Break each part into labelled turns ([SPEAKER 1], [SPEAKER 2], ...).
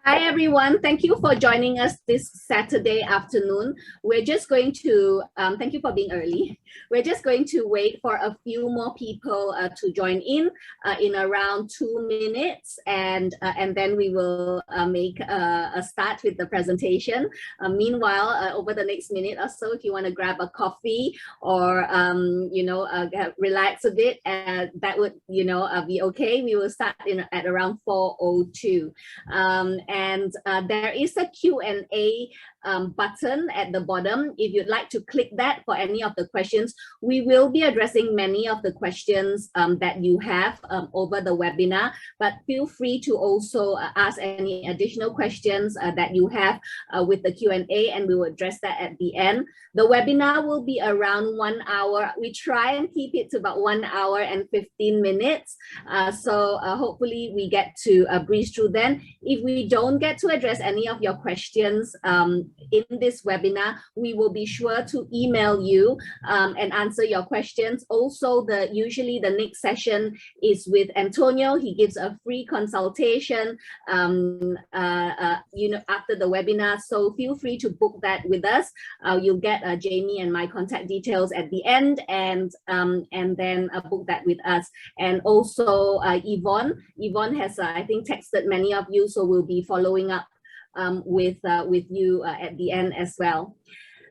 [SPEAKER 1] Hi everyone, thank you for joining us this Saturday afternoon. We're just going to, thank you for being early. We're just going to wait for a few more people to join in around 2 minutes, and then we will make a start with the presentation. Meanwhile, over the next minute or so, if you want to grab a coffee or, relax a bit, that would, be okay. We will start at around 4:02. And there is a Q&A button at the bottom. If you'd like to click that for any of the questions, we will be addressing many of the questions that you have over the webinar, but feel free to also ask any additional questions that you have with the Q&A, and we will address that at the end. The webinar will be around 1 hour. We try and keep it to about 1 hour and 15 minutes. So hopefully we get to breeze through then. If we don't get to address any of your questions in this webinar, we will be sure to email you and answer your questions. Also, usually the next session is with Antonio. He gives a free consultation after the webinar, so feel free to book that with us. You'll get Jamie and my contact details at the end, and then book that with us. And also Yvonne has I think texted many of you, so we'll be following up with you at the end as well.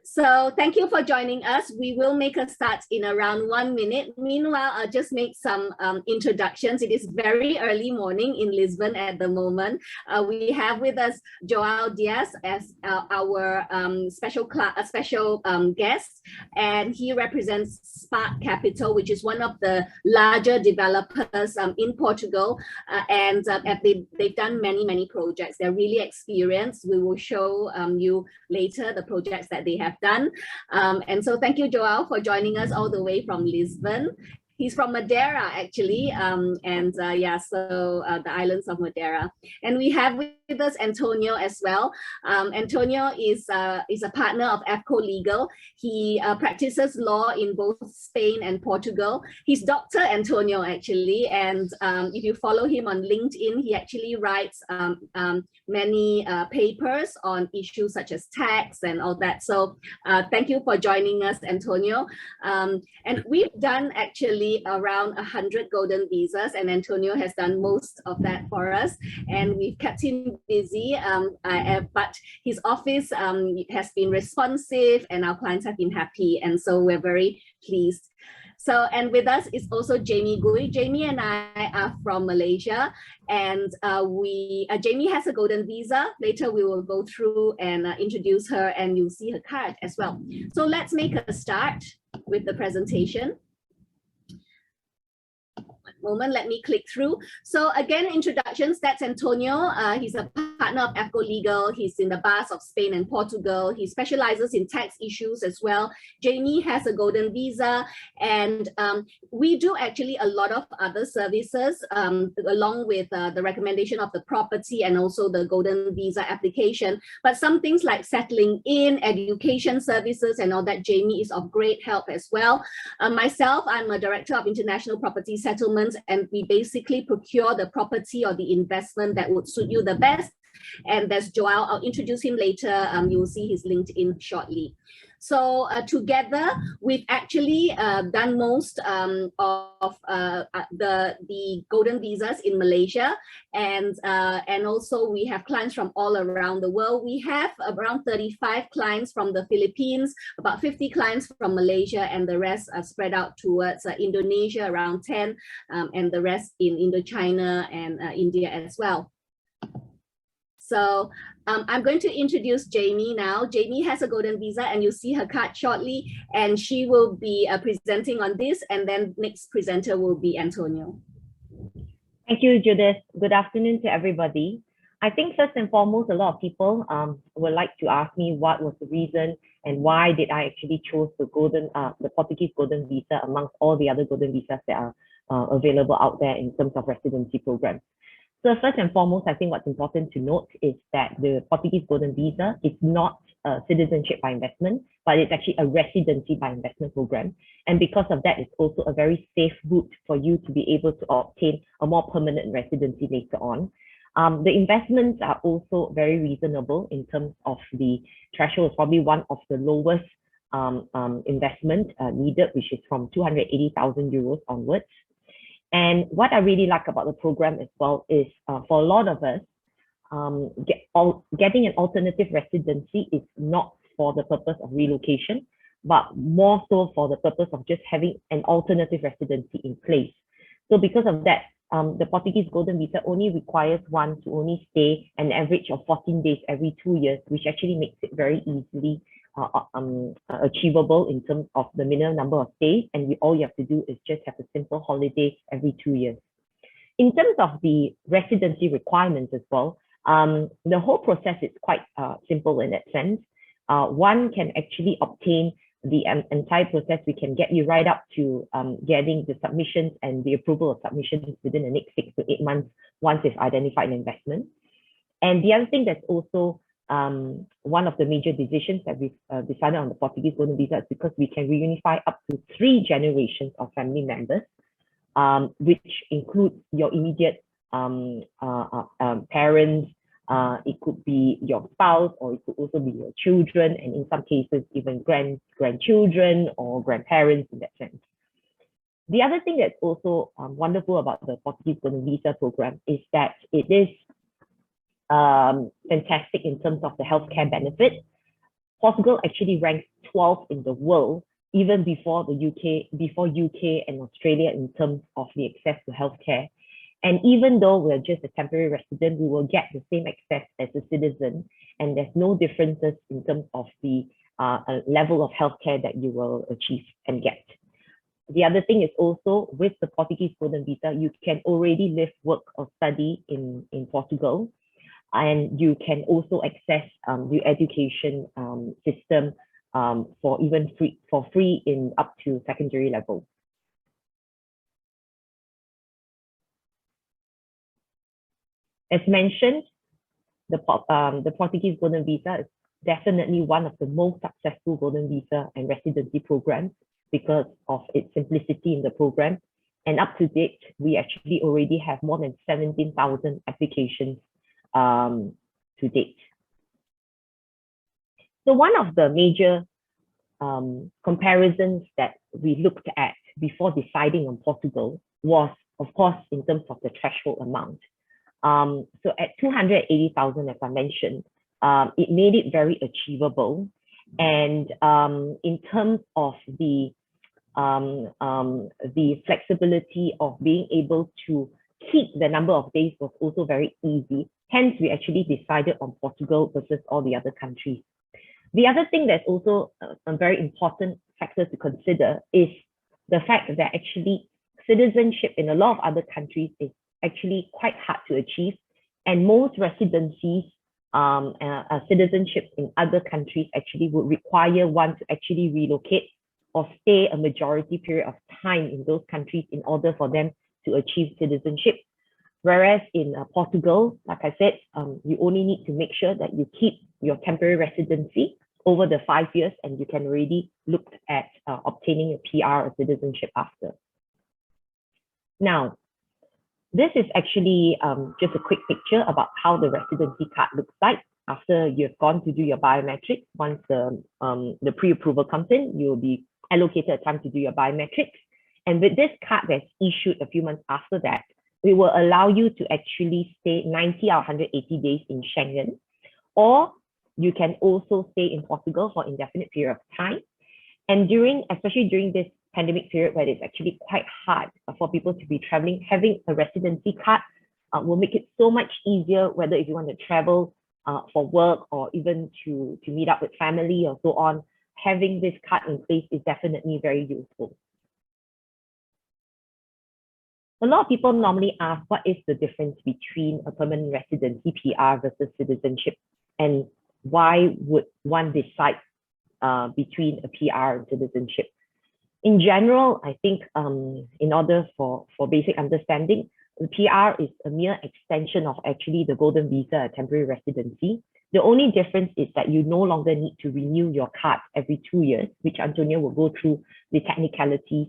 [SPEAKER 1] So thank you for joining us. We will make a start in around 1 minute. Meanwhile, I'll just make some introductions. It is very early morning in Lisbon at the moment. We have with us Joao Diaz as our special guest, and he represents Spark Capital, which is one of the larger developers in Portugal, and they've done many projects. They're really experienced. We will show you later the projects that they have done. And so thank you, Joao, for joining us all the way from Lisbon. He's from Madeira, actually, the islands of Madeira. And we have with us Antonio as well. Antonio is a partner of AFCO Legal. He practices law in both Spain and Portugal. He's Dr. Antonio, actually, and if you follow him on LinkedIn, he actually writes many papers on issues such as tax and all that. So thank you for joining us, Antonio. And we've done actually around 100 golden visas, and Antonio has done most of that for us, and we've kept him busy, but his office has been responsive and our clients have been happy, and so we're very pleased. So, and with us is also Jamie Gui. Jamie and I are from Malaysia, and Jamie has a golden visa. Later we will go through and introduce her, and you'll see her card as well. So let's make a start with the presentation. Moment, let me click through. So again, introductions, that's Antonio. He's a partner of AFCO Legal. He's in the bars of Spain and Portugal. He specializes in tax issues as well. Jamie has a golden visa, and we do actually a lot of other services along with the recommendation of the property and also the golden visa application. But some things like settling in, education services and all that, Jamie is of great help as well. Myself, I'm a director of international property settlements, and we basically procure the property or the investment that would suit you the best. And there's Joao. I'll introduce him later. You will see his LinkedIn shortly. So together, we've actually done most of the golden visas in Malaysia, and also we have clients from all around the world. We have around 35 clients from the Philippines, about 50 clients from Malaysia, and the rest are spread out towards Indonesia, around 10, and the rest in Indochina and India as well. So I'm going to introduce Jamie now. Jamie has a golden visa, and you'll see her card shortly, and she will be presenting on this, and then next presenter will be Antonio.
[SPEAKER 2] Thank you, Judith. Good afternoon to everybody. I think first and foremost, a lot of people would like to ask me what was the reason and why did I actually choose the Portuguese golden visa amongst all the other golden visas that are available out there in terms of residency programs. So first and foremost, I think what's important to note is that the Portuguese Golden Visa is not a citizenship by investment, but it's actually a residency by investment program. And because of that, it's also a very safe route for you to be able to obtain a more permanent residency later on. The investments are also very reasonable in terms of the threshold. Is probably one of the lowest investment needed, which is from 280,000 euros onwards. And what I really like about the program as well is for a lot of us, getting an alternative residency is not for the purpose of relocation, but more so for the purpose of just having an alternative residency in place. So because of that, the Portuguese Golden Visa only requires one to only stay an average of 14 days every 2 years, which actually makes it very easily achievable in terms of the minimum number of days. And all you have to do is just have a simple holiday every 2 years. In terms of the residency requirements as well, the whole process is quite simple in that sense. One can actually obtain the entire process. We can get you right up to getting the submissions and the approval of submissions within the next 6 to 8 months once they've identified an investment. And the other thing that's also one of the major decisions that we've decided on the Portuguese Golden Visa is because we can reunify up to 3 generations of family members, which includes your immediate parents. It could be your spouse, or it could also be your children, and in some cases even grandchildren or grandparents in that sense. The other thing that's also wonderful about the Portuguese Golden Visa program is that it is fantastic in terms of the healthcare benefit. Portugal actually ranks 12th in the world, even before the UK and Australia in terms of the access to healthcare. And even though we're just a temporary resident, we will get the same access as a citizen, and there's no differences in terms of the level of healthcare that you will achieve and get. The other thing is also with the Portuguese Golden Visa, you can already live, work, or study in Portugal, and you can also access the education system for free in up to secondary level. As mentioned, the Portuguese Golden Visa is definitely one of the most successful Golden Visa and residency programs because of its simplicity in the program. And up to date, we actually already have more than 17,000 applications to date. So one of the major comparisons that we looked at before deciding on Portugal was, of course, in terms of the threshold amount. So at 280,000, as I mentioned, it made it very achievable. And in terms of the flexibility of being able to keep the number of days was also very easy. Hence, we actually decided on Portugal versus all the other countries. The other thing that's also a very important factor to consider is the fact that actually citizenship in a lot of other countries is actually quite hard to achieve, and most residencies, citizenship in other countries actually would require one to actually relocate or stay a majority period of time in those countries in order for them to achieve citizenship. Whereas in Portugal, like I said, you only need to make sure that you keep your temporary residency over the 5 years, and you can already look at obtaining a PR or citizenship after. Now, this is actually just a quick picture about how the residency card looks like after you've gone to do your biometrics. Once the pre-approval comes in, you'll be allocated a time to do your biometrics. And with this card that's issued a few months after that, we will allow you to actually stay 90 or 180 days in Schengen, or you can also stay in Portugal for indefinite period of time. And especially during this pandemic period where it's actually quite hard for people to be traveling, having a residency card will make it so much easier, whether if you want to travel for work or even to meet up with family or so on. Having this card in place is definitely very useful. A lot of people normally ask, what is the difference between a permanent residency PR versus citizenship, and why would one decide between a PR and citizenship? In general, I think in order for basic understanding, the PR is a mere extension of actually the Golden Visa, a temporary residency. The only difference is that you no longer need to renew your card every 2 years, which Antonio will go through the technicalities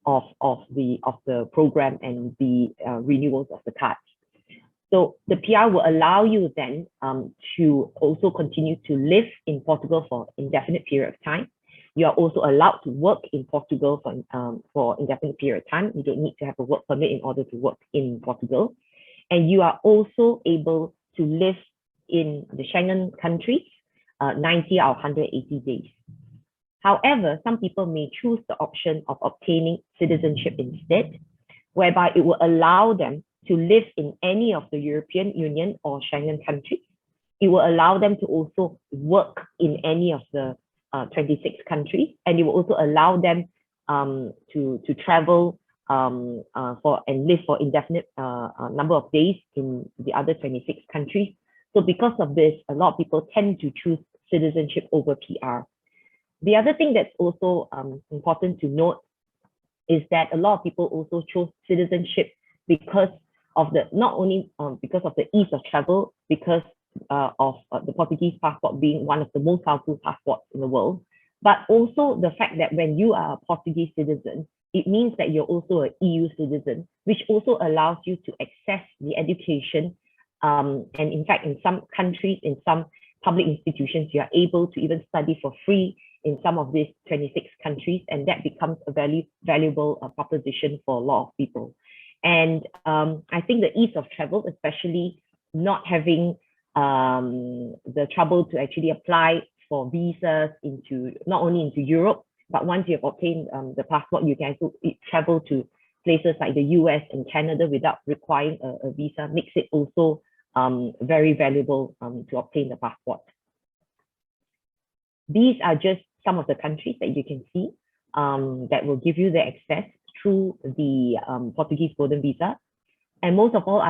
[SPEAKER 2] of the program and the renewals of the cards. So the PR will allow you then to also continue to live in Portugal for indefinite period of time. You are also allowed to work in Portugal for indefinite period of time. You don't need to have a work permit in order to work in Portugal. And you are also able to live in the Schengen countries 90 or 180 days. However, some people may choose the option of obtaining citizenship instead, whereby it will allow them to live in any of the European Union or Schengen countries. It will allow them to also work in any of the 26 countries, and it will also allow them to travel and live for indefinite number of days in the other 26 countries. So because of this, a lot of people tend to choose citizenship over PR. The other thing that's also important to note is that a lot of people also chose citizenship because of not only because of the ease of travel, because of the Portuguese passport being one of the most powerful passports in the world, but also the fact that when you are a Portuguese citizen, it means that you're also an EU citizen, which also allows you to access the education. And in fact, in some countries, in some public institutions, you are able to even study for free in some of these 26 countries, and that becomes a very valuable proposition for a lot of people. And I think the ease of travel, especially not having the trouble to actually apply for visas not only into Europe, but once you have obtained the passport, you can also travel to places like the US and Canada without requiring a visa, makes it also very valuable to obtain the passport. These are just some of the countries that you can see that will give you the access through the Portuguese Golden Visa. And most of all,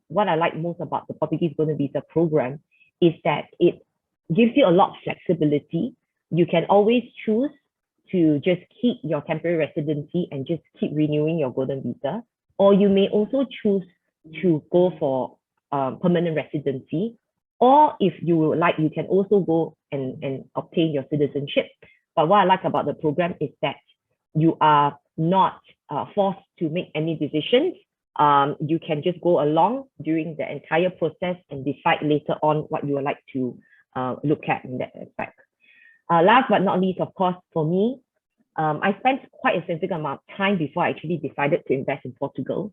[SPEAKER 2] what I like most about the Portuguese Golden Visa program is that it gives you a lot of flexibility. You can always choose to just keep your temporary residency and just keep renewing your Golden Visa, or you may also choose to go for permanent residency, or if you would like, you can also go and obtain your citizenship. But what I like about the program is that you are not forced to make any decisions. You can just go along during the entire process and decide later on what you would like to look at in that aspect. Last but not least, of course, for me, I spent quite a significant amount of time before I actually decided to invest in Portugal.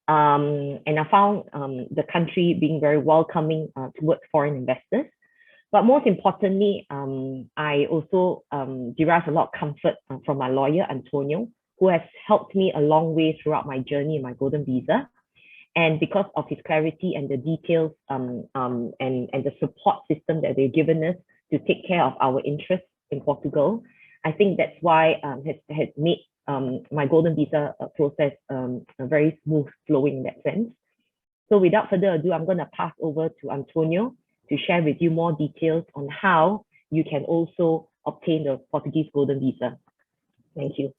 [SPEAKER 2] And I found the country being very welcoming towards foreign investors. But most importantly, I also derive a lot of comfort from my lawyer, Antonio, who has helped me a long way throughout my journey in my Golden Visa. And because of his clarity and the details and the support system that they've given us to take care of our interests in Portugal, I think that's why has made my Golden Visa process very smooth flowing in that sense. So without further ado, I'm going to pass over to Antonio to share with you more details on how you can also obtain the Portuguese Golden Visa. Thank you.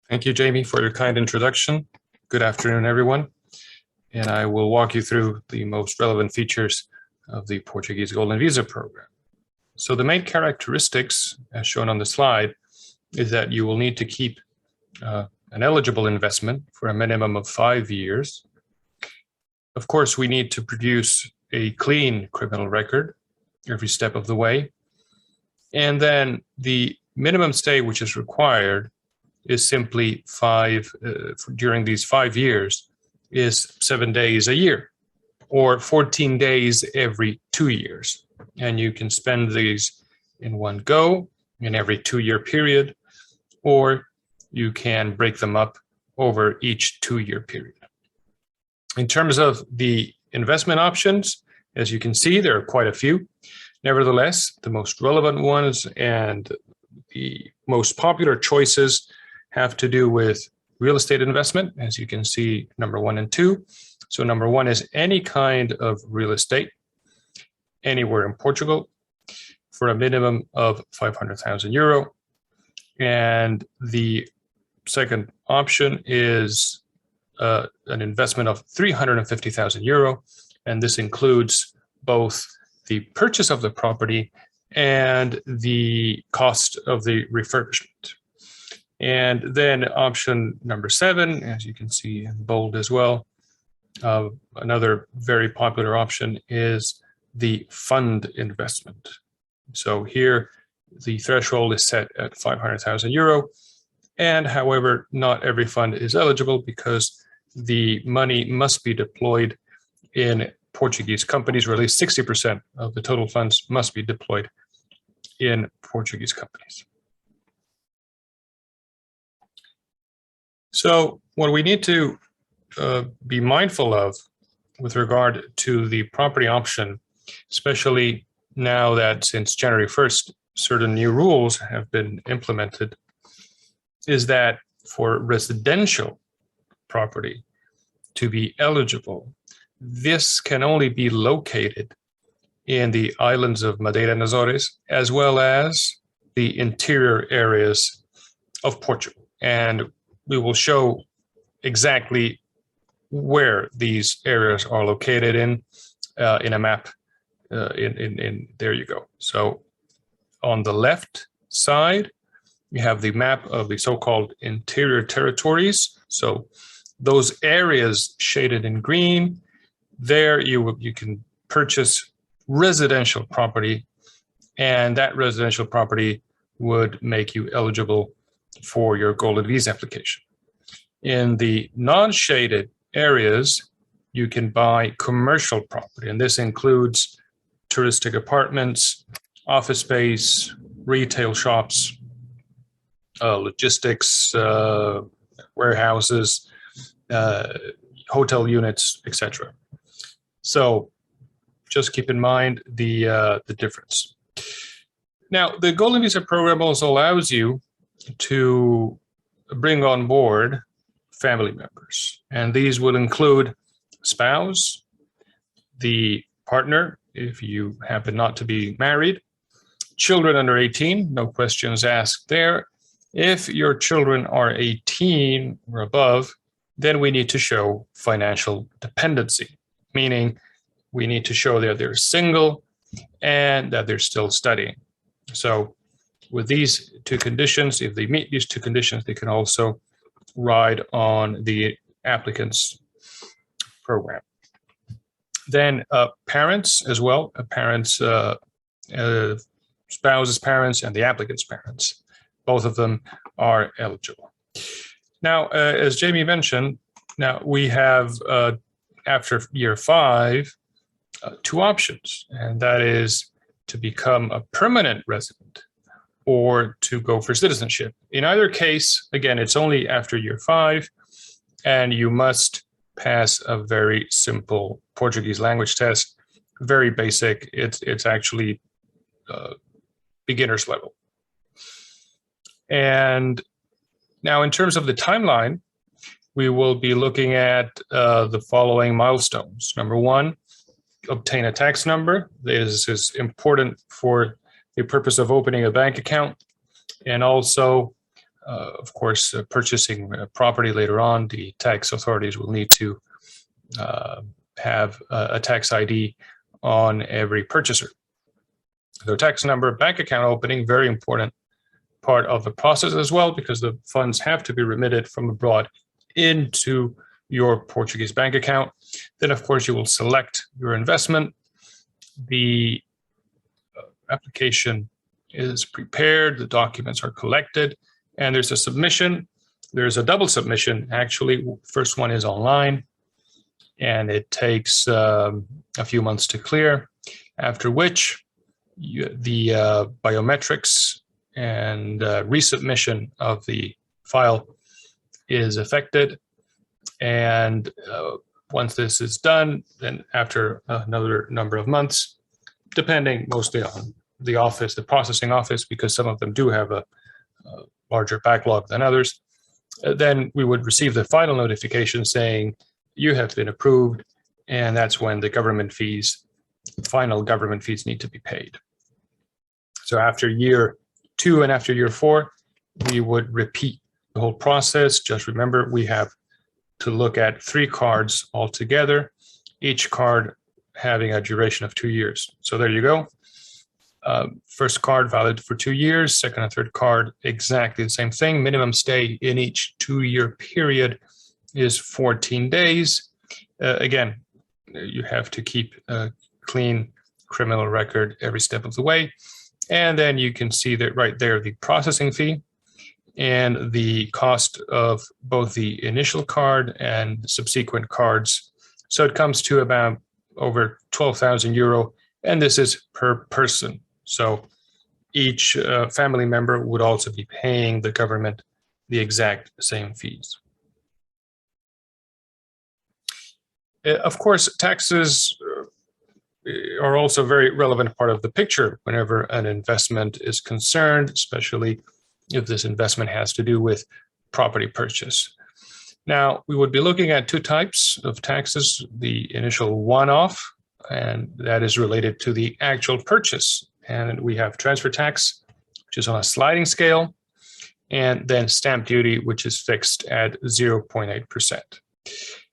[SPEAKER 3] Thank you, Jamie, for your kind introduction. Good afternoon, everyone. And I will walk you through the most relevant features of the Portuguese Golden Visa program. So the main characteristics, as shown on the slide, is that you will need to keep an eligible investment for a minimum of 5 years. Of course, we need to produce a clean criminal record every step of the way. And then the minimum stay which is required is simply during these 5 years is 7 days a year, or 14 days every 2 years. And you can spend these in one go in every 2-year period, or you can break them up over each 2-year period. In terms of the investment options, as you can see, there are quite a few. Nevertheless, the most relevant ones and the most popular choices have to do with real estate investment, as you can see, number 1 and 2. So number 1 is any kind of real estate anywhere in Portugal for a minimum of 500,000 euro. And the second option is an investment of 350,000 euro. And this includes both the purchase of the property and the cost of the refurbishment. And then option number 7, as you can see in bold as well, Another very popular option is the fund investment. So here, the threshold is set at 500,000 euro. And however, not every fund is eligible because the money must be deployed in Portuguese companies, or at least 60% of the total funds must be deployed in Portuguese companies. So what we need to be mindful of with regard to the property option, especially now that since January 1st, certain new rules have been implemented, is that for residential property to be eligible, this can only be located in the islands of Madeira and Azores, as well as the interior areas of Portugal. And we will show exactly where these areas are located in a map. There you go. So on the left side, you have the map of the so-called interior territories. So those areas shaded in green, there you can purchase residential property, and that residential property would make you eligible for your Golden Visa application. In the non-shaded areas, you can buy commercial property, and this includes touristic apartments, office space, retail shops, logistics, warehouses, hotel units, etc. So just keep in mind the difference. Now, the Golden Visa program also allows you to bring on board family members, and these would include spouse, the partner, if you happen not to be married, children under 18, no questions asked there. If your children are 18 or above, then we need to show financial dependency, meaning we need to show that they're single and that they're still studying. So with these two conditions, if they meet these two conditions, they can also ride on the applicant's program. Then parents as well, spouses' parents and the applicant's parents, both of them are eligible. Now, as Jamie mentioned, now we have, after year 5, 2 options, and that is to become a permanent resident or to go for citizenship. In either case, again, it's only after year 5, and you must pass a very simple Portuguese language test, very basic. It's actually beginner's level. And now in terms of the timeline, we will be looking at the following milestones. Number 1, obtain a tax number. This is important for the purpose of opening a bank account, and also, of course, purchasing property later on. The tax authorities will need to have a tax ID on every purchaser. So tax number, bank account opening, very important part of the process as well, because the funds have to be remitted from abroad into your Portuguese bank account. Then, of course, you will select your investment. The application is prepared, the documents are collected, and there's a submission. There's a double submission, actually. First one is online, and it takes a few months to clear, after which the biometrics and resubmission of the file is effected. And once this is done, then after another number of months, depending mostly on the office, the processing office, because some of them do have a larger backlog than others, then we would receive the final notification saying you have been approved, and that's when the government fees, final government fees, need to be paid. So after year 2 and after year 4, we would repeat the whole process. Just remember, we have to look at 3 cards altogether, each card having a duration of 2 years. So there you go. First card valid for 2 years, second and third card exactly the same thing. Minimum stay in each 2-year period is 14 days. again, you have to keep a clean criminal record every step of the way. And then you can see that right there, the processing fee and the cost of both the initial card and subsequent cards. So it comes to about over 12,000 euro, and this is per person. So each family member would also be paying the government the exact same fees. Of course, taxes are also a very relevant part of the picture whenever an investment is concerned, especially if this investment has to do with property purchase. Now, we would be looking at two types of taxes: the initial one-off, and that is related to the actual purchase. And we have transfer tax, which is on a sliding scale, and then stamp duty, which is fixed at 0.8%.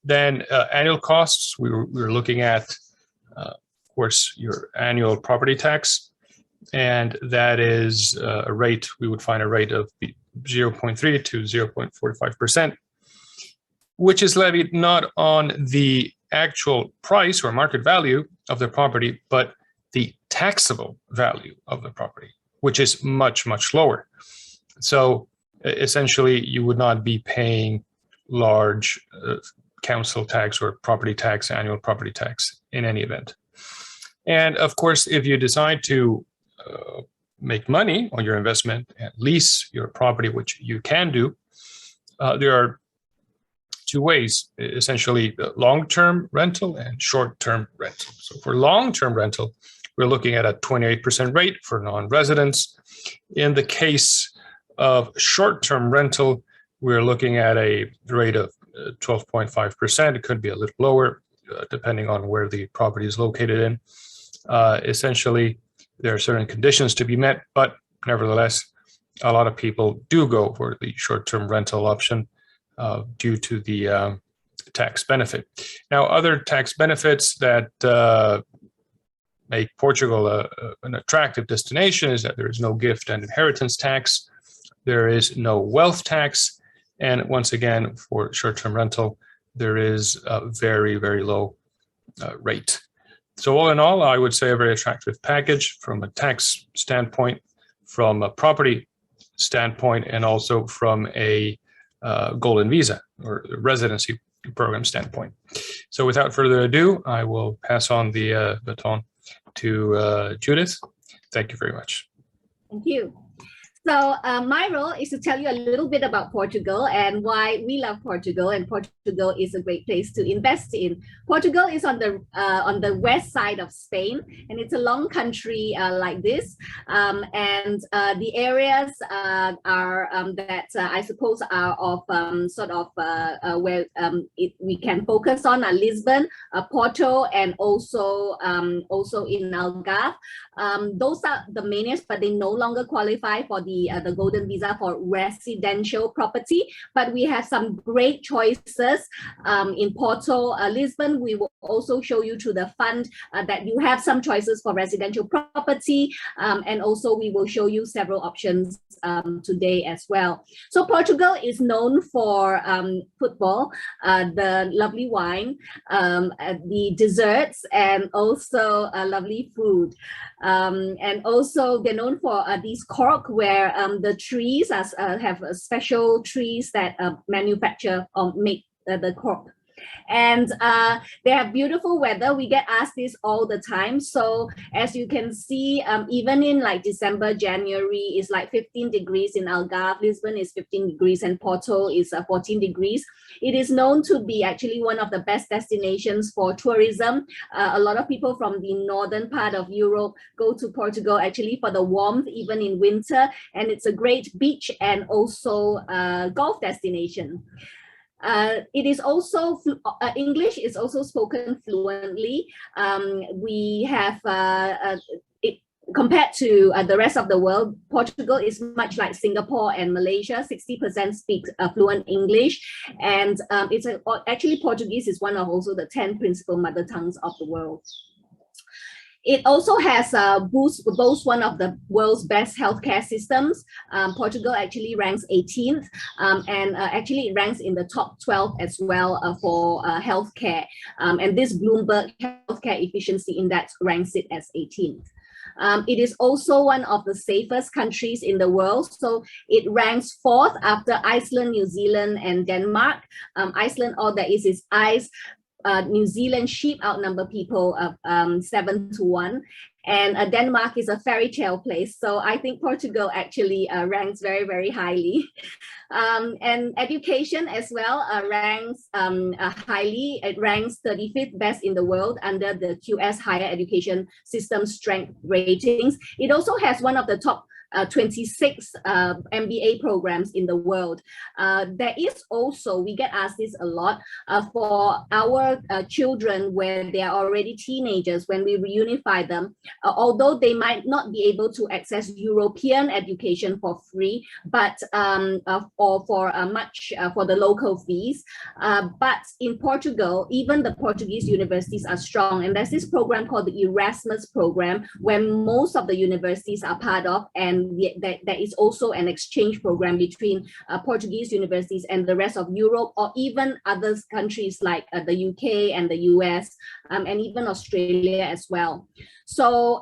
[SPEAKER 3] Then annual costs, we were looking at, of course, your annual property tax, and that is a rate, we would find a rate of 0.3 to 0.45%, which is levied not on the actual price or market value of the property, but the taxable value of the property, which is much, much lower. So essentially, you would not be paying large council tax or property tax, annual property tax in any event. And of course, if you decide to make money on your investment and lease your property, which you can do, there are two ways, essentially long-term rental and short-term rental. So for long-term rental, we're looking at a 28% rate for non-residents. In the case of short-term rental, we're looking at a rate of 12.5%. It could be a little lower, depending on where the property is located in. Essentially, there are certain conditions to be met, but nevertheless, a lot of people do go for the short-term rental option due to the tax benefit. Now, other tax benefits that make Portugal an attractive destination is that there is no gift and inheritance tax, there is no wealth tax, and once again, for short-term rental, there is a very, very low rate. So all in all, I would say a very attractive package from a tax standpoint, from a property standpoint, and also from a Golden Visa or residency program standpoint. So without further ado, I will pass on the baton to Judith. Thank you very much.
[SPEAKER 1] Thank you. So my role is to tell you a little bit about Portugal and why we love Portugal, and Portugal is a great place to invest in. Portugal is on the west side of Spain, and it's a long country like this. And the areas are that I suppose are of sort of where we can focus on are Lisbon, Porto, and also in Algarve. Those are the mainest, but they no longer qualify for the Golden Visa for residential property, but we have some great choices in Porto, Lisbon. We will also show you to the fund that you have some choices for residential property, and also we will show you several options today as well. So Portugal is known for football, the lovely wine, the desserts, and also lovely food. And also they're known for these cork, where the trees have special trees that manufacture or make the cork. And they have beautiful weather. We get asked this all the time. So as you can see, even in like December, January is like 15 degrees in Algarve, Lisbon is 15 degrees, and Porto is 14 degrees. It is known to be actually one of the best destinations for tourism. A lot of people from the northern part of Europe go to Portugal actually for the warmth, even in winter. And it's a great beach and also golf destination. It is also English is also spoken fluently. We have compared to the rest of the world, Portugal is much like Singapore and Malaysia. 60% speak fluent English, and actually Portuguese is one of also the 10 principal mother tongues of the world. It also has boasts one of the world's best healthcare systems. Portugal actually ranks 18th, and actually it ranks in the top 12 as well for healthcare. And this Bloomberg Healthcare Efficiency Index ranks it as 18th. It is also one of the safest countries in the world. So it ranks 4th after Iceland, New Zealand, and Denmark. Iceland, all there is ice. New Zealand sheep outnumber people 7-1. And Denmark is a fairy tale place. So I think Portugal actually ranks very, very highly. And education as well ranks highly. It ranks 35th best in the world under the QS Higher Education System Strength Ratings. It also has one of the top 26 MBA programs in the world. There is also, we get asked this a lot, for our children when they are already teenagers, when we reunify them, although they might not be able to access European education for free, but or for for the local fees. But in Portugal, even the Portuguese universities are strong, and there's this program called the Erasmus program, where most of the universities are part of, and there is also an exchange program between Portuguese universities and the rest of Europe, or even other countries like the UK and the US, and even Australia as well. So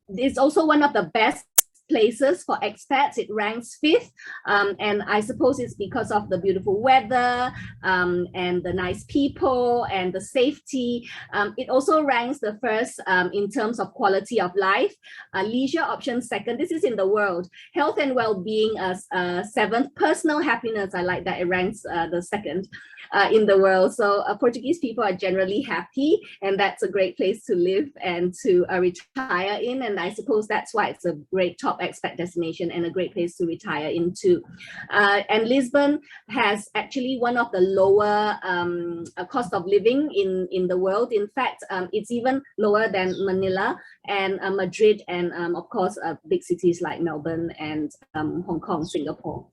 [SPEAKER 1] it's also one of the best places for expats. It ranks 5th, and I suppose it's because of the beautiful weather and the nice people and the safety. It also ranks the 1st in terms of quality of life. Leisure options 2nd. This is in the world. Health and well-being 7th. Personal happiness, I like that it ranks the 2nd in the world. So Portuguese people are generally happy, and that's a great place to live and to retire in. And I suppose that's why it's a great top expat destination and a great place to retire into. And Lisbon has actually one of the lower cost of living in the world. In fact, it's even lower than Manila and Madrid, and of course big cities like Melbourne and Hong Kong, Singapore.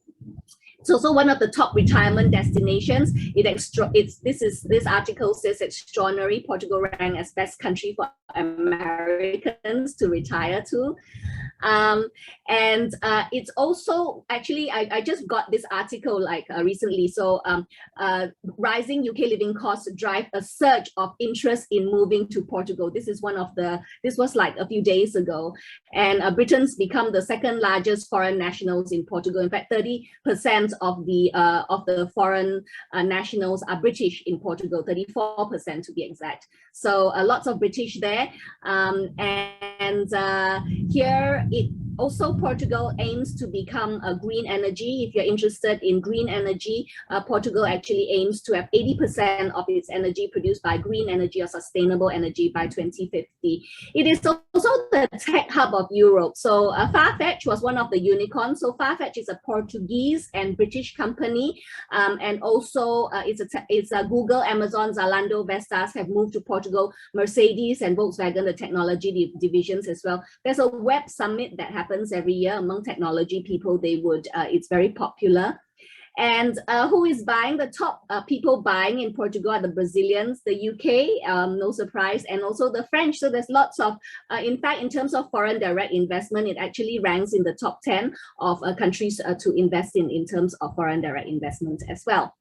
[SPEAKER 1] It's also one of the top retirement destinations. This article says extraordinary. Portugal ranked as best country for Americans to retire to. And it's also, actually, I just got this article like recently. So rising UK living costs drive a surge of interest in moving to Portugal. This was like a few days ago. And Britain's become the 2nd largest foreign nationals in Portugal. In fact, 30% of the foreign nationals are British in Portugal, 34% to be exact. So lots of British there. And here Portugal aims to become a green energy. If you're interested in green energy, Portugal actually aims to have 80% of its energy produced by green energy or sustainable energy by 2050. It is also the tech hub of Europe. So Farfetch was one of the unicorns. So Farfetch is a Portuguese and British company, and also it's Google, Amazon, Zalando, Vestas have moved to Portugal. Mercedes and Volkswagen, the technology divisions as well. There's a web summit that happens every year among technology people. It's very popular. And who is buying? The top people buying in Portugal are the Brazilians, the UK, no surprise, and also the French. So there's lots of, in fact, in terms of foreign direct investment, it actually ranks in the top 10 of countries to invest in terms of foreign direct investment as well.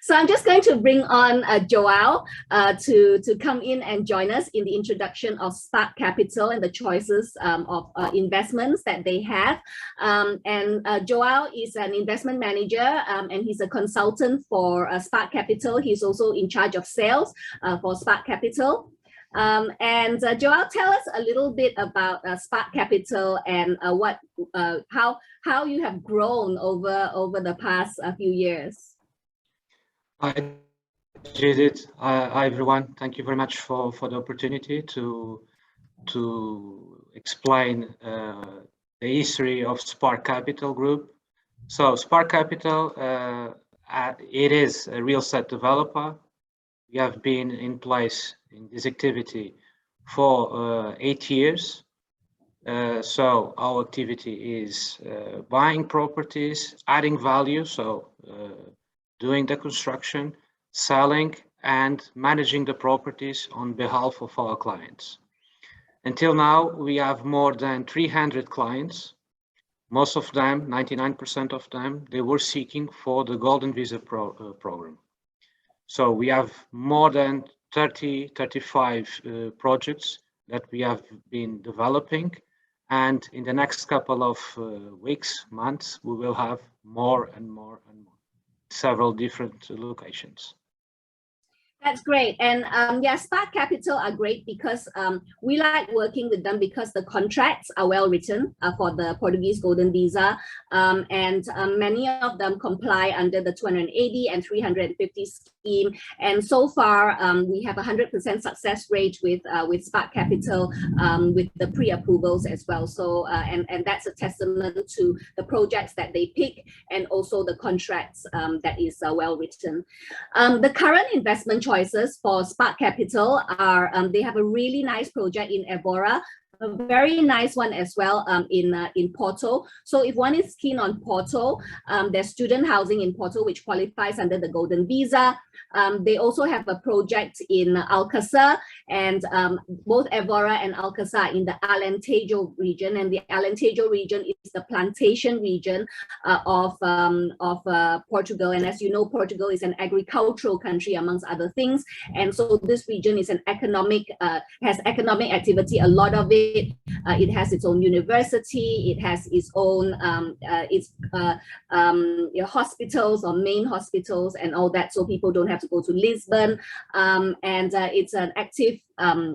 [SPEAKER 1] So I'm just going to bring on Joao to come in and join us in the introduction of Spark Capital and the choices of investments that they have. And Joao is an investment manager, and he's a consultant for Spark Capital. He's also in charge of sales for Spark Capital. And Joao, tell us a little bit about Spark Capital and how you have grown over the past few years.
[SPEAKER 4] Hi, Judith. Hi, everyone. Thank you very much for the opportunity to explain the history of Spark Capital Group. So Spark Capital, it is a real estate developer. We have been in place in this activity for 8 years. So our activity is buying properties, adding value, so doing the construction, selling, and managing the properties on behalf of our clients. Until now, we have more than 300 clients. Most of them, 99% of them, they were seeking for the Golden Visa program. So we have more than 35 projects that we have been developing. And in the next couple of weeks, months, we will have more and more and more, several different locations.
[SPEAKER 1] That's great. And yeah, Spark Capital are great because we like working with them because the contracts are well written for the Portuguese Golden Visa. And many of them comply under the 280 and 350 scheme. And so far, we have 100% success rate with Spark Capital with the pre-approvals as well. So, and that's a testament to the projects that they pick and also the contracts that is well written. The current investment choices for Spark Capital are, they have a really nice project in Evora, a very nice one as well in Porto. So if one is keen on Porto, there's student housing in Porto, which qualifies under the Golden Visa. They also have a project in Alcácer, and both Evora and Alcácer are in the Alentejo region, and the Alentejo region is the plantation region of Portugal. And as you know, Portugal is an agricultural country amongst other things, and so this region is an economic, has economic activity, a lot of it. It has its own university, it has its own hospitals or main hospitals and all that, so people don't have to go to Lisbon, and it's an active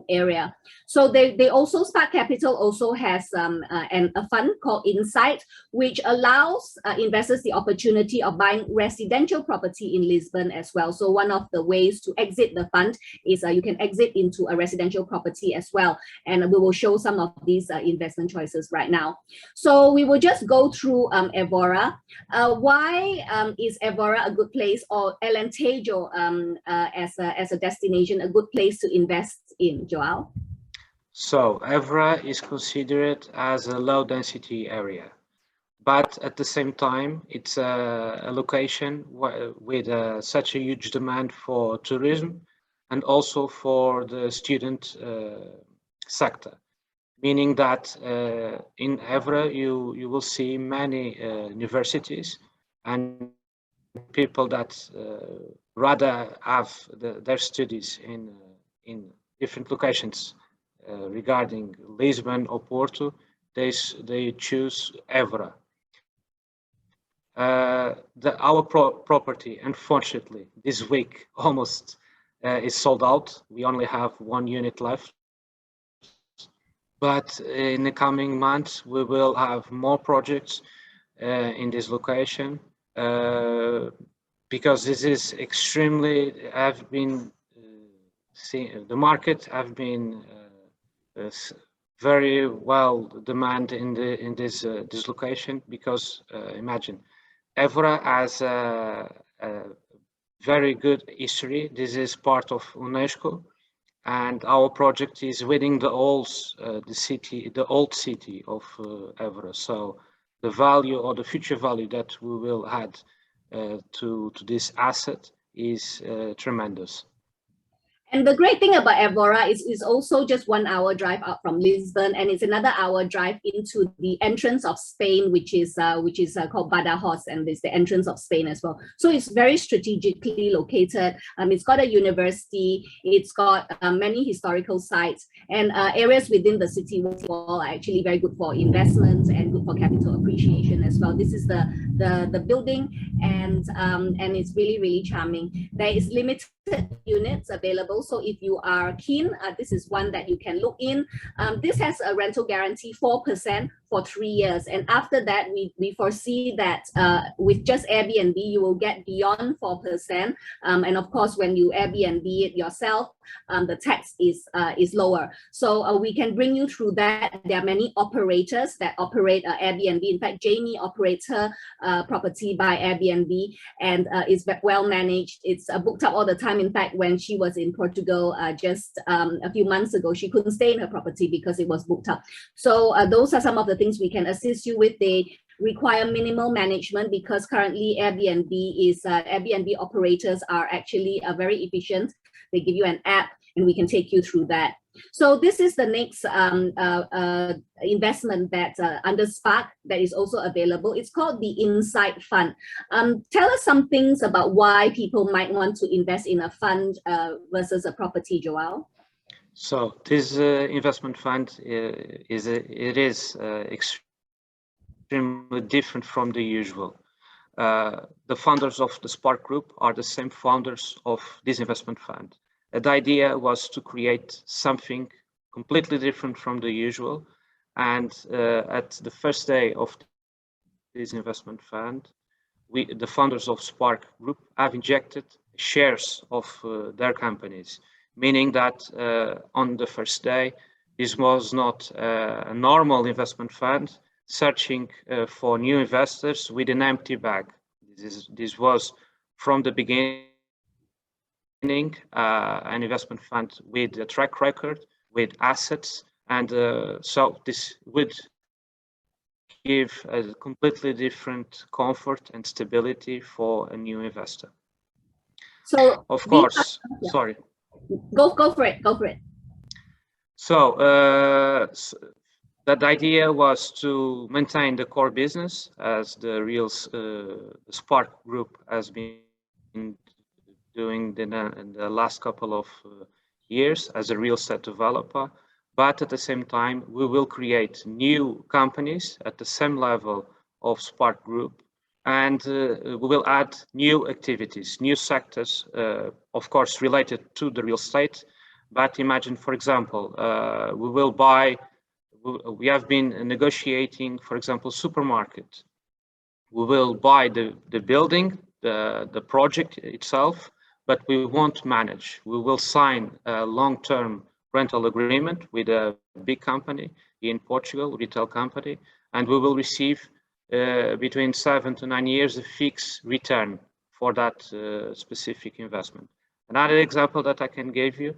[SPEAKER 1] area. So they also, Spark Capital also has a fund called Insight, which allows investors the opportunity of buying residential property in Lisbon as well. So one of the ways to exit the fund is you can exit into a residential property as well. And we will show some of these investment choices right now. So we will just go through Evora. Why is Evora a good place, or Alentejo as a destination a good place to invest in, João?
[SPEAKER 4] So Evora is considered as a low density area, but at the same time, it's a location with such a huge demand for tourism and also for the student sector, meaning that in Evora you will see many universities and people that rather have their studies in different locations regarding Lisbon or Porto, they choose Evora. Our property, unfortunately, this week almost is sold out. We only have one unit left. But in the coming months, we will have more projects in this location because this is extremely, the market have been very well demand in this location, because imagine Evora has a very good history. This is part of UNESCO, and our project is within the old city of Evora. So the value, or the future value, that we will add to this asset is tremendous.
[SPEAKER 1] And the great thing about Evora is it's also just 1 hour drive out from Lisbon, and it's another hour drive into the entrance of Spain, which is called Badajoz, and it's the entrance of Spain as well. So it's very strategically located. It's got a university, it's got many historical sites, and areas within the city wall are actually very good for investments and good for capital appreciation as well. This is the building, and it's really, really charming. There is limited units available, so if you are keen, this is one that you can look in. This has a rental guarantee 4% for 3 years, and after that we foresee that with just Airbnb you will get beyond 4%, and of course when you Airbnb it yourself, the tax is lower. So we can bring you through that. There are many operators that operate Airbnb. In fact, Jamie operates her property by Airbnb, and it's well managed. It's booked up all the time. In fact, when she was in Portugal just a few months ago, she couldn't stay in her property because it was booked up. So those are some of the things we can assist you with. They require minimal management because currently Airbnb operators are actually very efficient. They give you an app and we can take you through that. So this is the next investment that under Spark that is also available. It's called the Insight Fund. Tell us some things about why people might want to invest in a fund versus a property, Joel.
[SPEAKER 4] So this investment fund is extremely different from the usual. The founders of the Spark Group are the same founders of this investment fund. The idea was to create something completely different from the usual. And at the first day of this investment fund, the founders of Spark Group have injected shares of their companies, meaning that on the first day, this was not a normal investment fund searching for new investors with an empty bag. This was from the beginning an investment fund with a track record, with assets, and so this would give a completely different comfort and stability for a new investor.
[SPEAKER 1] So
[SPEAKER 4] of course, sorry.
[SPEAKER 1] Go for it.
[SPEAKER 4] So that idea was to maintain the core business as the real Spark Group has been doing in the last couple of years as a real estate developer. But at the same time, we will create new companies at the same level of Spark Group, and we will add new activities, new sectors, of course, related to the real estate. But imagine, for example, we have been negotiating, for example, supermarket. We will buy the building, the project itself, but we won't manage. We will sign a long-term rental agreement with a big company in Portugal, retail company, and we will receive between 7 to 9 years a fixed return for that specific investment. Another example that I can give you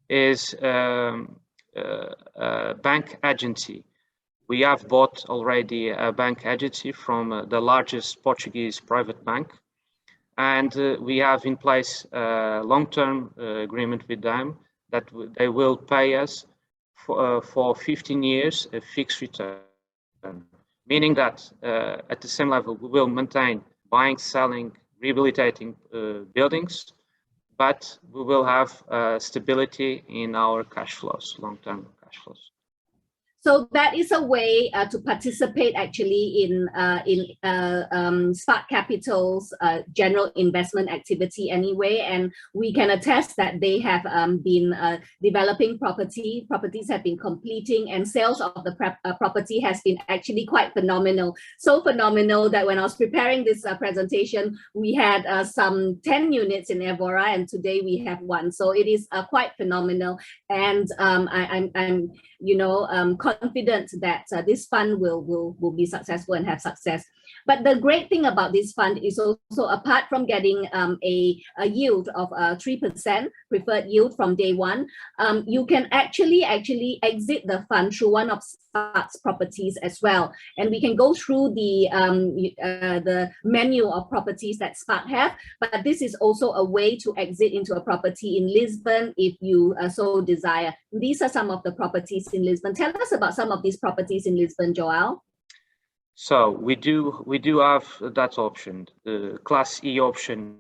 [SPEAKER 4] is a bank agency. We have bought already a bank agency from the largest Portuguese private bank, and we have in place a long-term agreement with them that they will pay us for 15 years a fixed return, meaning that at the same level we will maintain buying, selling, rehabilitating buildings, but we will have stability in our cash flows, long-term cash flows.
[SPEAKER 1] So that is a way to participate actually in Spark Capital's general investment activity anyway, and we can attest that they have been developing properties have been completing, and sales of the property has been actually quite phenomenal. So phenomenal that when I was preparing this presentation, we had some 10 units in Evora, and today we have 1. So it is quite phenomenal, and I'm confident that this fund will be successful and have success. But the great thing about this fund is also, apart from getting a yield of 3% preferred yield from day one, you can actually exit the fund through one of Spark's properties as well. And we can go through the menu of properties that Spark have, but this is also a way to exit into a property in Lisbon if you so desire. These are some of the properties in Lisbon. Tell us about some of these properties in Lisbon, Joel.
[SPEAKER 4] So we do have that option. The Class E option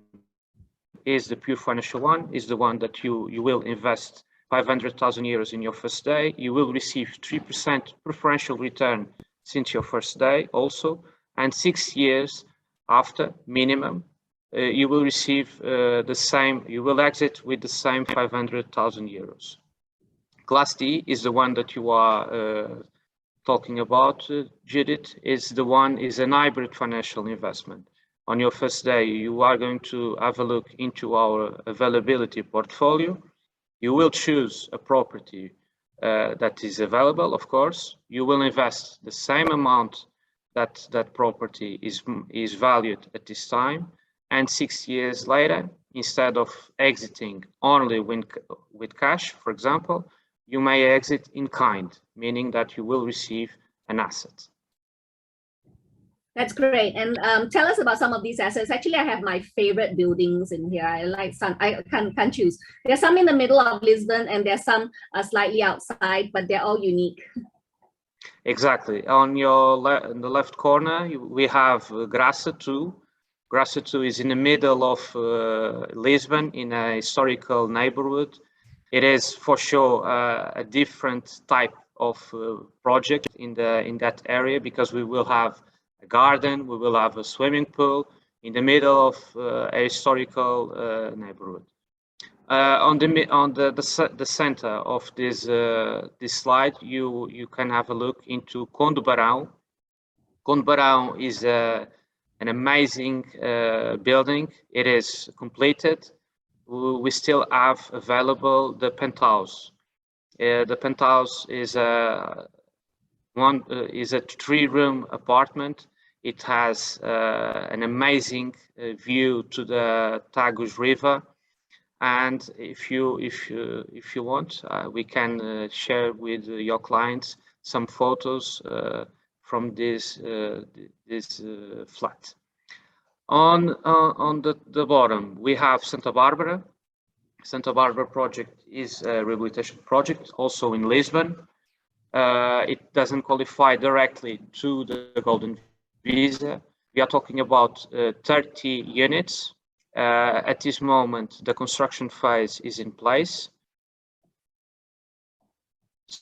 [SPEAKER 4] is the pure financial one, is the one that you will invest 500,000 euros in your first day. You will receive 3% preferential return since your first day also, and 6 years after minimum, you will receive the same, you will exit with the same 500,000 euros. Class D is the one that you are talking about, Judith, is an hybrid financial investment. On your first day, you are going to have a look into our availability portfolio. You will choose a property that is available, of course. You will invest the same amount that that property is valued at this time. And 6 years later, instead of exiting only with cash, for example, you may exit in kind, meaning that you will receive an asset.
[SPEAKER 1] That's great. And tell us about some of these assets. Actually, I have my favorite buildings in here. I like some, I can't choose. There's some in the middle of Lisbon and there's some slightly outside, but they're all unique.
[SPEAKER 4] Exactly. On your in the left corner, we have Graça 2. Graça 2 is in the middle of Lisbon in a historical neighborhood. It is for sure a different type of project in that area, because we will have a garden, we will have a swimming pool in the middle of a historical neighborhood. On the center of this slide, you can have a look into Kondubarao. Kondubarao is an amazing building. It is completed. We still have available the penthouse. The penthouse is a 3-room apartment. It has an amazing view to the Tagus River. And if you want, we can share with your clients some photos from this flat. On the bottom, we have Santa Barbara. Santa Barbara project is a rehabilitation project, also in Lisbon. It doesn't qualify directly to the Golden Visa. We are talking about 30 units. At this moment, the construction phase is in place.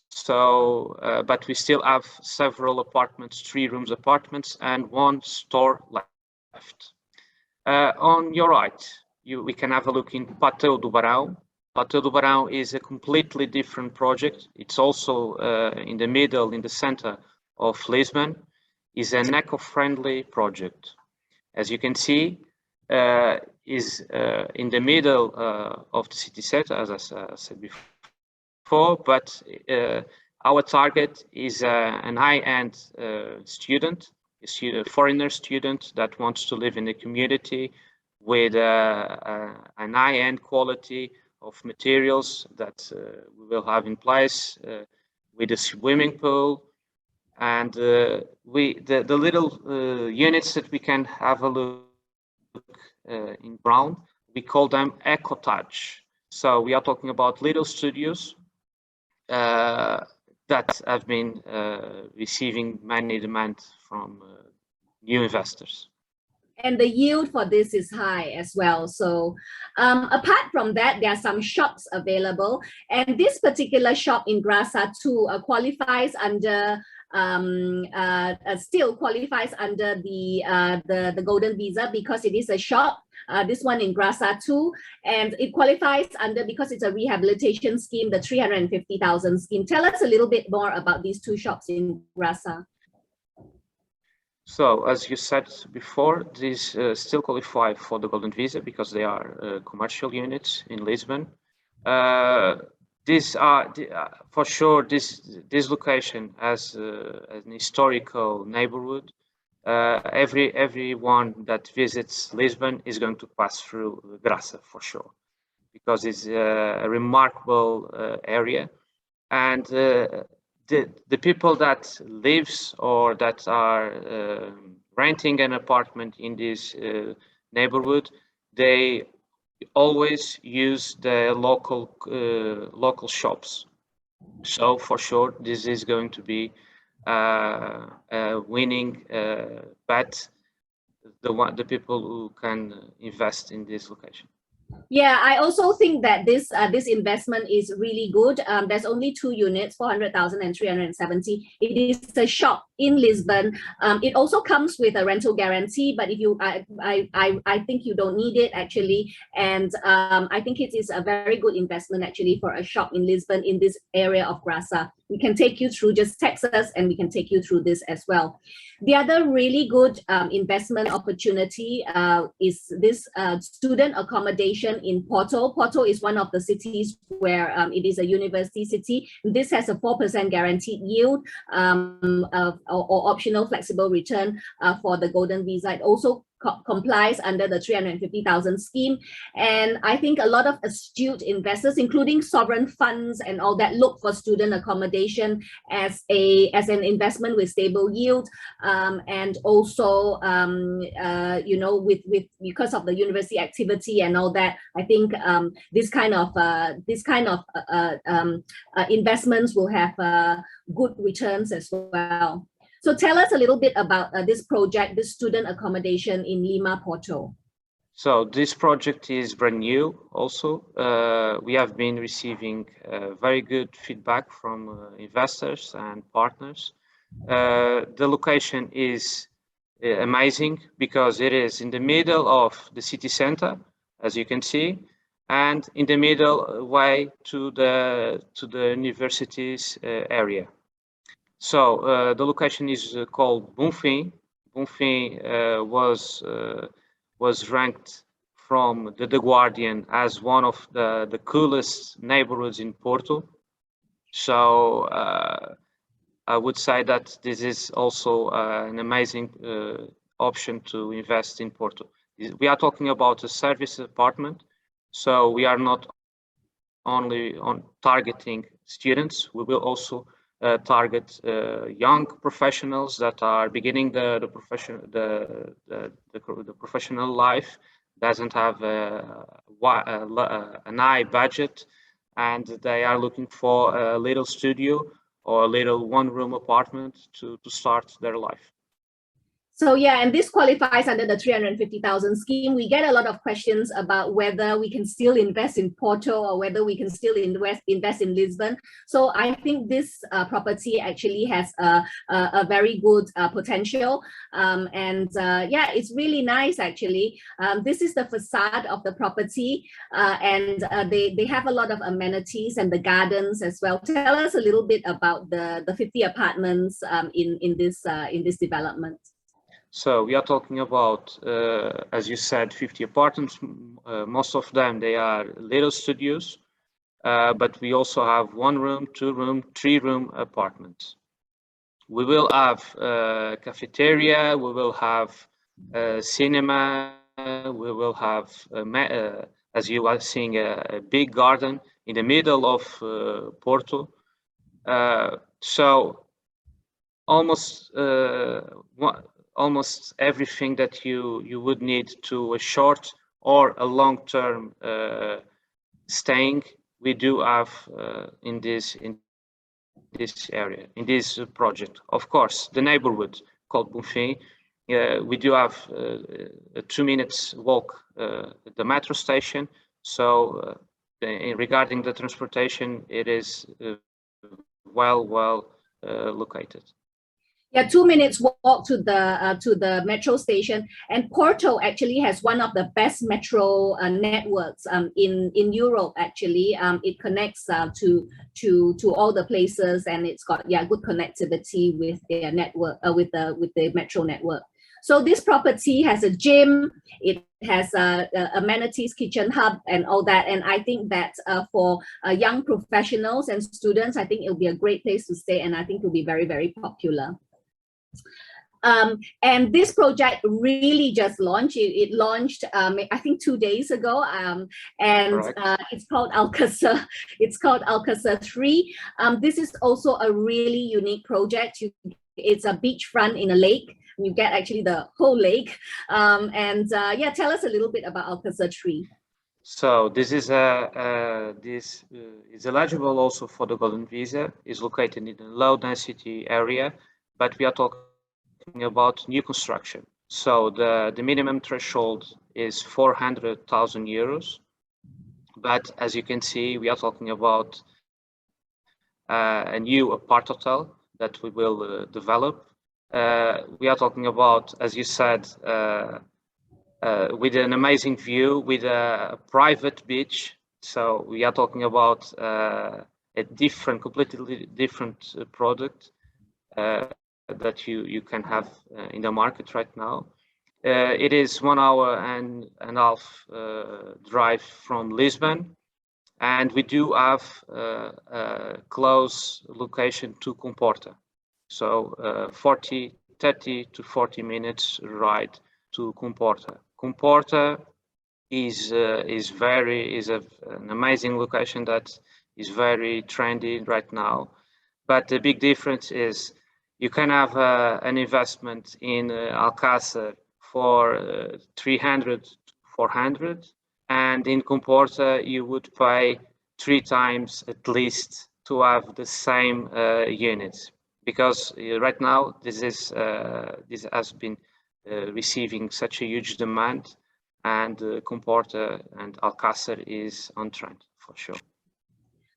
[SPEAKER 4] So, but we still have several apartments, 3-room apartments, and 1 store left. On your right, we can have a look in Passeio do Barão. Passeio do Barão is a completely different project. It's also in the middle, in the center of Lisbon. Is an eco-friendly project. As you can see, is in the middle of the city center, as I said before, but our target is an high-end student, a foreigner student that wants to live in the community with an high-end quality of materials that we will have in place, with a swimming pool, and the little units that we can have a look in brown, we call them EcoTouch. So we are talking about little studios that have been receiving many demand from new investors.
[SPEAKER 1] And the yield for this is high as well. So apart from that, there are some shops available. And this particular shop in Graça 2 qualifies under still qualifies under the Golden Visa because it is a shop. This one in Graça 2, and it qualifies under, because it's a rehabilitation scheme, the 350,000 scheme. Tell us a little bit more about these 2 shops in Graça.
[SPEAKER 4] So, as you said before, these still qualify for the Golden Visa because they are commercial units in Lisbon. These are for sure. This location as an historical neighborhood. Everyone that visits Lisbon is going to pass through Graça for sure, because it's a remarkable area, and the people that lives or that are renting an apartment in this neighborhood, they always use the local shops. So for sure, this is going to be a winning bet. The people who can invest in this location.
[SPEAKER 1] Yeah, I also think that this investment is really good. There's only 2 units, 400,000 and 370. It is a shop in Lisbon. It also comes with a rental guarantee, but if you, I think you don't need it actually. And I think it is a very good investment actually for a shop in Lisbon in this area of Graça. We can take you through, just text us and we can take you through this as well. The other really good investment opportunity is this student accommodation in Porto. Porto is one of the cities where it is a university city. This has a 4% guaranteed yield or optional flexible return for the Golden Visa. It also complies under the 350,000 scheme. And I think a lot of astute investors, including sovereign funds and all that, look for student accommodation as an investment with stable yield, and also you know, with because of the university activity and all that. I think this kind of investments will have good returns as well. So tell us a little bit about this project, this student accommodation in Lima, Porto.
[SPEAKER 4] So this project is brand new also. We have been receiving very good feedback from investors and partners. The location is amazing because it is in the middle of the city center, as you can see, and in the middle way to the university's area. So the location is called Bonfim. Bonfim was ranked from the Guardian as one of the coolest neighborhoods in Porto. So I would say that this is also an amazing option to invest in Porto. We are talking about a service apartment, so we are not only targeting students. We will also target young professionals that are beginning the professional life, doesn't have an high budget, and they are looking for a little studio or a little one-room apartment to start their life.
[SPEAKER 1] So yeah, and this qualifies under the 350,000 scheme. We get a lot of questions about whether we can still invest in Porto or whether we can still invest in Lisbon. So I think this property actually has a very good potential. Yeah, it's really nice actually. This is the facade of the property, and they have a lot of amenities and the gardens as well. Tell us a little bit about the 50 apartments in this development.
[SPEAKER 4] So we are talking about, as you said, 50 apartments. Most of them, they are little studios, but we also have 1-room, 2-room, 3-room apartments. We will have a cafeteria, we will have a cinema, we will have, as you are seeing, a big garden in the middle of Porto. So almost everything that you would need to a short or a long-term staying, we do have in this area, in this project. Of course, the neighborhood called Bonfim, we do have a 2 minutes walk at the metro station. So regarding the transportation, it is well located.
[SPEAKER 1] Yeah, 2 minutes walk to the metro station, and Porto actually has one of the best metro networks in Europe. Actually, it connects to all the places, and it's got good connectivity with their network, with the metro network. So this property has a gym, it has amenities, kitchen hub, and all that. And I think that for young professionals and students, I think it'll be a great place to stay, and I think it'll be very, very popular. And this project really just launched. It launched, I think 2 days ago, and it's called Alcazar. It's called Alcazar 3. This is also a really unique project. It's a beachfront in a lake. You get actually the whole lake. Yeah, tell us a little bit about Alcazar 3.
[SPEAKER 4] So this is is eligible also for the Golden Visa. It's located in a low density area, but we are talking about new construction. So the minimum threshold is 400,000 euros. But as you can see, we are talking about a new apart hotel that we will develop. We are talking about, as you said, with an amazing view, with a private beach. So we are talking about a completely different product that you can have in the market right now. It is 1 hour and a half drive from Lisbon, and we do have a close location to Comporta. So 30 to 40 minutes ride to Comporta. Comporta is an amazing location that is very trendy right now. But the big difference is you can have an investment in Alcácer for 300, 400, and in Comporta you would pay 3 times at least to have the same units, because right now this has been receiving such a huge demand, and Comporta and Alcácer is on trend for sure.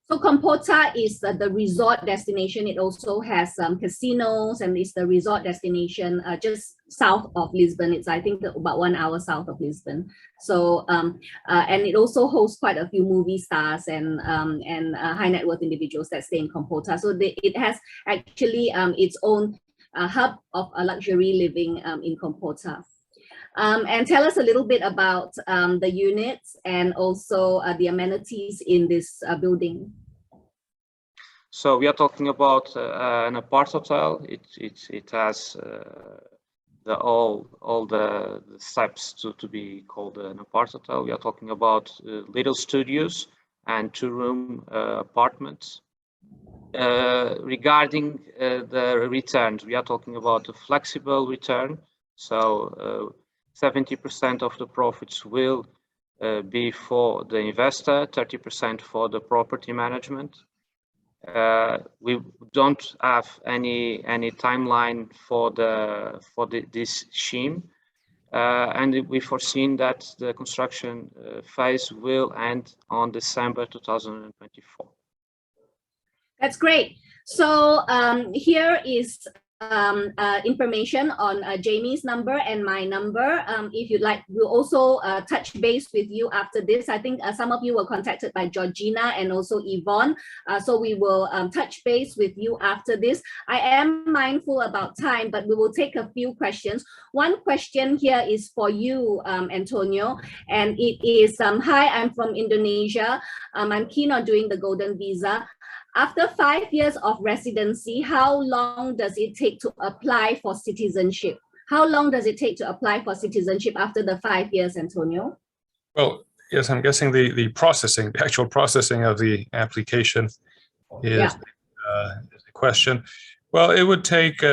[SPEAKER 1] So Comporta is the resort destination. It also has casinos, and it's the resort destination just south of Lisbon. It's, I think, about 1 hour south of Lisbon. So and it also hosts quite a few movie stars and high net worth individuals that stay in Comporta. So it has actually its own hub of luxury living in Comporta. And tell us a little bit about the units and also the amenities in this building.
[SPEAKER 4] So we are talking about an apart hotel. It has all the steps to be called an apart hotel. We are talking about little studios and 2-room apartments. Regarding the returns, we are talking about a flexible return. So 70% of the profits will be for the investor, 30% for the property management. We don't have any timeline for this scheme, and we foreseen that the construction phase will end on December 2024.
[SPEAKER 1] That's great. So here is information on Jamie's number and my number. If you'd like, we'll also touch base with you after this. I think some of you were contacted by Georgina and also Yvonne. So we will touch base with you after this. I am mindful about time, but we will take a few questions. One question here is for you, Antonio, and it is, hi, I'm from Indonesia. I'm keen on doing the Golden Visa. After 5 years of residency, how long does it take to apply for citizenship? How long does it take to apply for citizenship after the 5 years, Antonio?
[SPEAKER 3] Well, yes, I'm guessing the processing, the actual processing of the application is the question. Well, it would take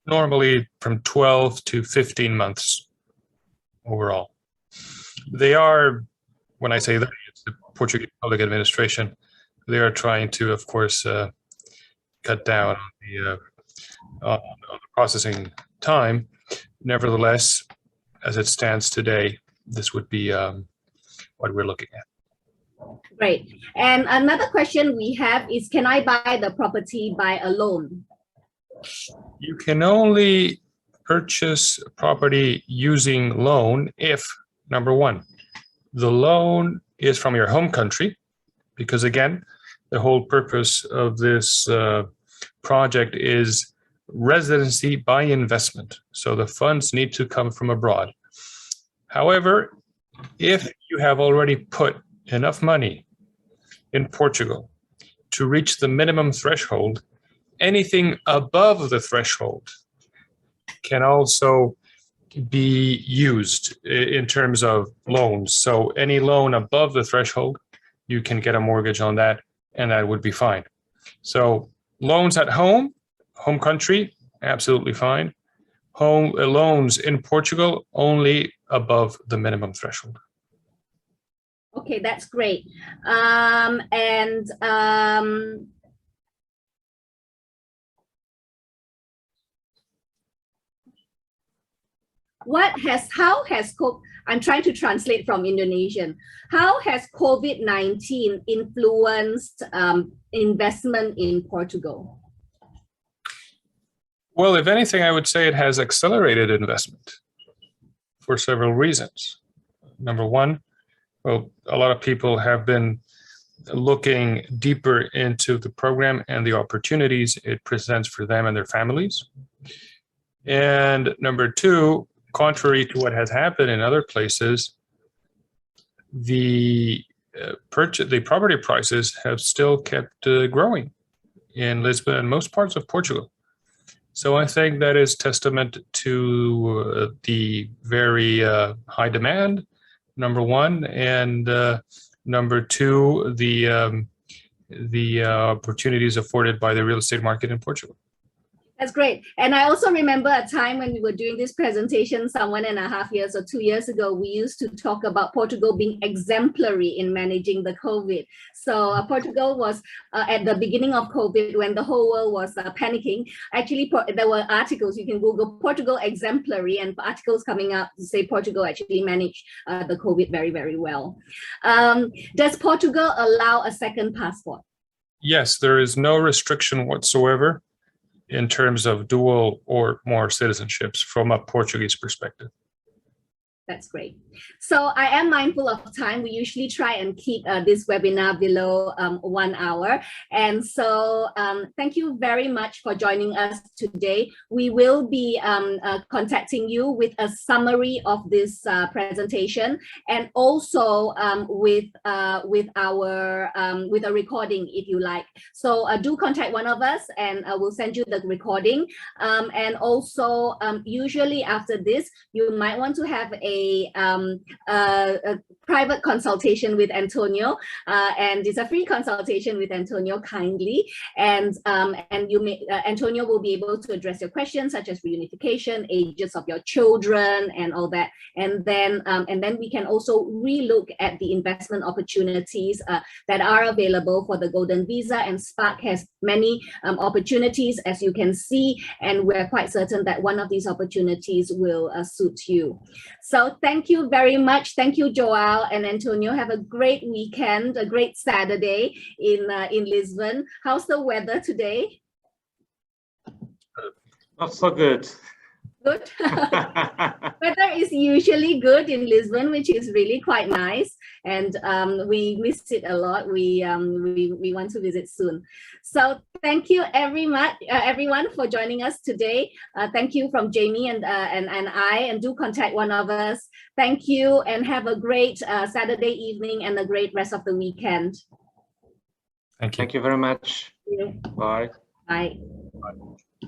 [SPEAKER 3] normally from 12 to 15 months overall. They are, when I say that, it's the Portuguese public administration. They are trying to, of course, cut down on the processing time. Nevertheless, as it stands today, this would be what we're looking at.
[SPEAKER 1] Great. And another question we have is, can I buy the property by a loan?
[SPEAKER 3] You can only purchase property using loan if, number one, the loan is from your home country, because again, the whole purpose of this project is residency by investment. So the funds need to come from abroad. However, if you have already put enough money in Portugal to reach the minimum threshold, anything above the threshold can also be used in terms of loans. So any loan above the threshold, you can get a mortgage on that, and that would be fine. So loans at home country, absolutely fine. Loans in Portugal, only above the minimum threshold.
[SPEAKER 1] Okay, that's great. I'm trying to translate from Indonesian. How has COVID-19 influenced investment in Portugal?
[SPEAKER 3] Well, if anything, I would say it has accelerated investment for several reasons. Number one, well, a lot of people have been looking deeper into the program and the opportunities it presents for them and their families. And number two, contrary to what has happened in other places, the property prices have still kept growing in Lisbon and most parts of Portugal. So I think that is testament to the very high demand, number one, and number two, the opportunities afforded by the real estate market in Portugal.
[SPEAKER 1] That's great. And I also remember a time when we were doing this presentation some 1.5 years or 2 years ago, we used to talk about Portugal being exemplary in managing the COVID. So Portugal was at the beginning of COVID, when the whole world was panicking. Actually, there were articles, you can Google Portugal exemplary, and articles coming up to say Portugal actually managed the COVID very, very well. Does Portugal allow a second passport?
[SPEAKER 3] Yes, there is no restriction whatsoever in terms of dual or more citizenships from a Portuguese perspective.
[SPEAKER 1] That's great. So I am mindful of time. We usually try and keep this webinar below 1 hour. And so thank you very much for joining us today. We will be contacting you with a summary of this presentation, and also with a recording if you like. So do contact one of us and we'll send you the recording. And also usually after this, you might want to have a private consultation with Antonio, and it's a free consultation with Antonio kindly, and you may Antonio will be able to address your questions such as reunification, ages of your children, and all that, and then we can also relook at the investment opportunities that are available for the Golden Visa, and Spark has many opportunities, as you can see, and we're quite certain that one of these opportunities will suit you. So thank you very much. Thank you, Joel and Antonio. Have a great weekend, a great Saturday in Lisbon. How's the weather today?
[SPEAKER 4] Not so good.
[SPEAKER 1] Good. Weather is usually good in Lisbon, which is really quite nice, and we miss it a lot. We want to visit soon. So thank you everyone for joining us today. Thank you from Jamie and I, and do contact one of us. Thank you, and have a great Saturday evening and a great rest of the weekend.
[SPEAKER 3] Thank you.
[SPEAKER 4] Thank you very much.
[SPEAKER 1] Thank you.
[SPEAKER 4] Bye.
[SPEAKER 1] Bye.
[SPEAKER 3] Bye.